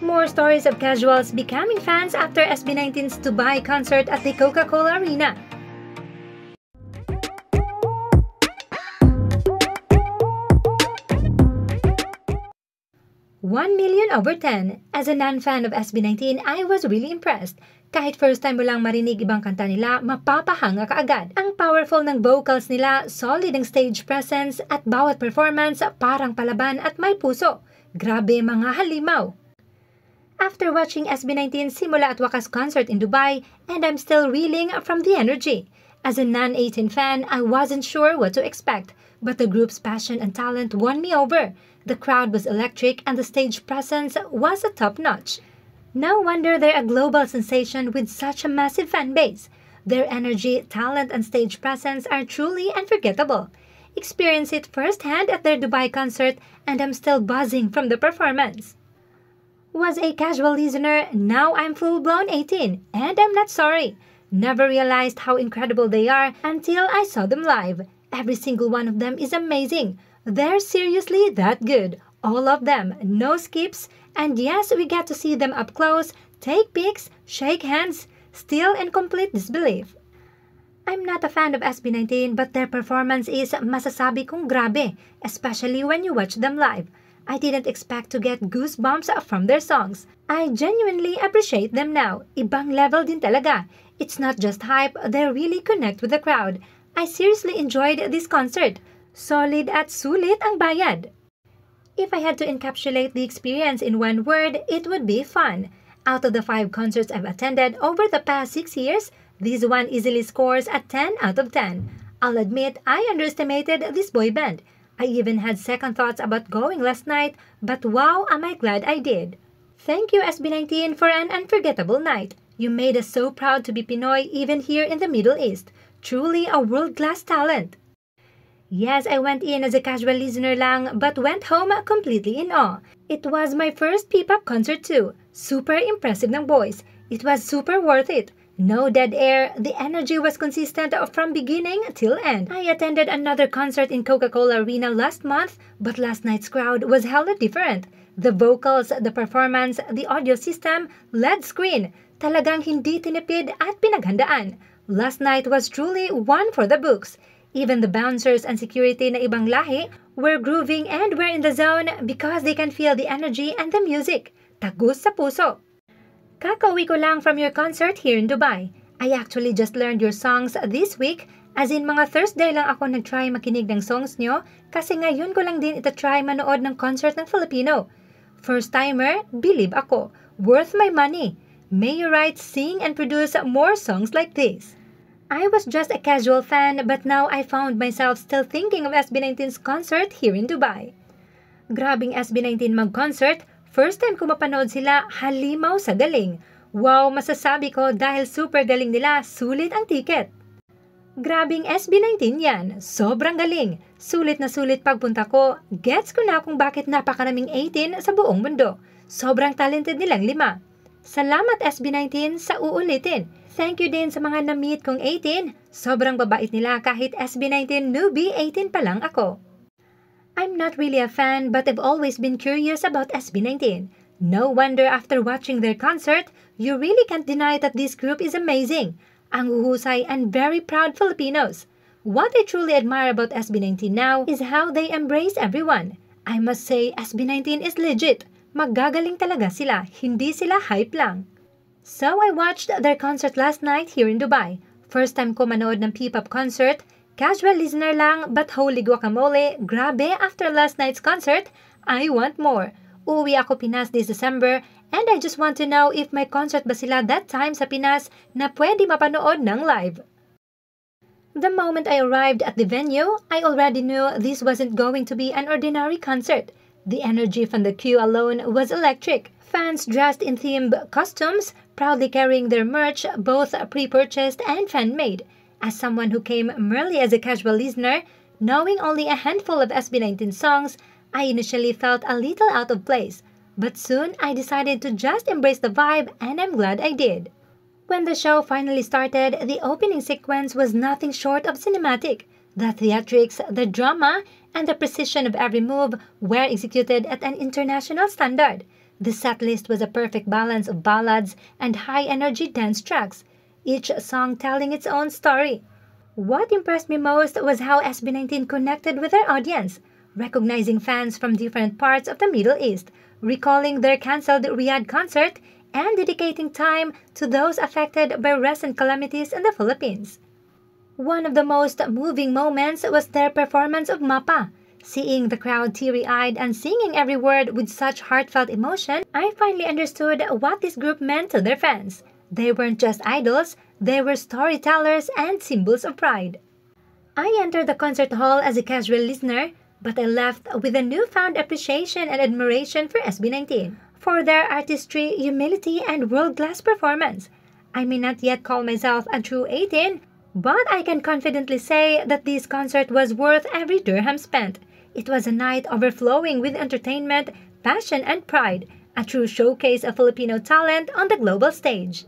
More stories of casuals becoming fans after SB19's Dubai concert at the Coca-Cola Arena. 1,000,000 over 10. As a non-fan of SB19, I was really impressed. Kahit first time mo lang marinig ibang kanta nila, mapapahanga ka agad. Ang powerful ng vocals nila, solid ang stage presence, at bawat performance parang palaban at may puso. Grabe mga halimaw! After watching SB19 simula at wakas concert in Dubai, and I'm still reeling from the energy. As a non-18 fan, I wasn't sure what to expect, but the group's passion and talent won me over. The crowd was electric and the stage presence was a top-notch. No wonder they're a global sensation with such a massive fan base. Their energy, talent, and stage presence are truly unforgettable. Experience it firsthand at their Dubai concert, and I'm still buzzing from the performance. Was a casual listener, now I'm full-blown 18, and I'm not sorry. Never realized how incredible they are until I saw them live. Every single one of them is amazing. They're seriously that good. All of them, no skips, and yes, we get to see them up close, take pics, shake hands, still in complete disbelief. I'm not a fan of SB19, but their performance is masasabi kong grabe, especially when you watch them live. I didn't expect to get goosebumps from their songs. I genuinely appreciate them now. Ibang level din talaga. It's not just hype, they really connect with the crowd. I seriously enjoyed this concert. Solid at sulit ang bayad. If I had to encapsulate the experience in one word, it would be fun. Out of the 5 concerts I've attended over the past 6 years, this one easily scores a 10 out of 10. I'll admit I underestimated this boy band. I even had second thoughts about going last night, but wow, am I glad I did. Thank you SB19 for an unforgettable night. You made us so proud to be Pinoy even here in the Middle East. Truly a world-class talent. Yes, I went in as a casual listener lang but went home completely in awe. It was my first P-pop concert too. Super impressive ng boys. It was super worth it. No dead air, the energy was consistent from beginning till end. I attended another concert in Coca-Cola Arena last month, but last night's crowd was hella different. The vocals, the performance, the audio system, LED screen, talagang hindi tinipid at pinaghandaan. Last night was truly one for the books. Even the bouncers and security na ibang lahi were grooving and were in the zone because they can feel the energy and the music. Tagus sa puso. Kakauwi ko lang from your concert here in Dubai. I actually just learned your songs this week, as in mga Thursday lang ako nag-try makinig ng songs nyo kasi ngayon ko lang din ita-try manood ng concert ng Filipino. First timer, believe ako. Worth my money. May you write, sing, and produce more songs like this. I was just a casual fan, but now I found myself still thinking of SB19's concert here in Dubai. Grabing SB19 mag-concert, first time ko mapanood sila, halimaw sa galing. Wow, masasabi ko dahil super galing nila, sulit ang ticket. Grabing SB19 yan, sobrang galing. Sulit na sulit pagpunta ko, gets ko na kung bakit napakaraming 18 sa buong mundo. Sobrang talented nilang 5. Salamat SB19 sa uulitin. Thank you din sa mga na-meet kong 18. Sobrang babait nila kahit SB19 newbie 18 pa lang ako. I'm not really a fan but I've always been curious about SB19. No wonder after watching their concert, you really can't deny that this group is amazing. Ang huhusay and very proud Filipinos. What I truly admire about SB19 now is how they embrace everyone. I must say SB19 is legit. Magagaling talaga sila, hindi sila hype lang. So I watched their concert last night here in Dubai. First time ko manood ng P-pop concert. Casual listener lang, but holy guacamole, grabe after last night's concert, I want more. Uwi ako Pinas this December, and I just want to know if may concert ba sila that time sa Pinas na pwede mapanood ng live. The moment I arrived at the venue, I already knew this wasn't going to be an ordinary concert. The energy from the queue alone was electric. Fans dressed in themed costumes, proudly carrying their merch, both pre-purchased and fan-made. As someone who came merely as a casual listener, knowing only a handful of SB19 songs, I initially felt a little out of place. But soon, I decided to just embrace the vibe, and I'm glad I did. When the show finally started, the opening sequence was nothing short of cinematic. The theatrics, the drama, and the precision of every move were executed at an international standard. The setlist was a perfect balance of ballads and high-energy dance tracks, each song telling its own story. What impressed me most was how SB19 connected with their audience, recognizing fans from different parts of the Middle East, recalling their cancelled Riyadh concert, and dedicating time to those affected by recent calamities in the Philippines. One of the most moving moments was their performance of Mapa. Seeing the crowd teary-eyed and singing every word with such heartfelt emotion, I finally understood what this group meant to their fans. They weren't just idols, they were storytellers and symbols of pride. I entered the concert hall as a casual listener, but I left with a newfound appreciation and admiration for SB19, for their artistry, humility, and world-class performance. I may not yet call myself a true 18, but I can confidently say that this concert was worth every dirham spent. It was a night overflowing with entertainment, passion, and pride, a true showcase of Filipino talent on the global stage.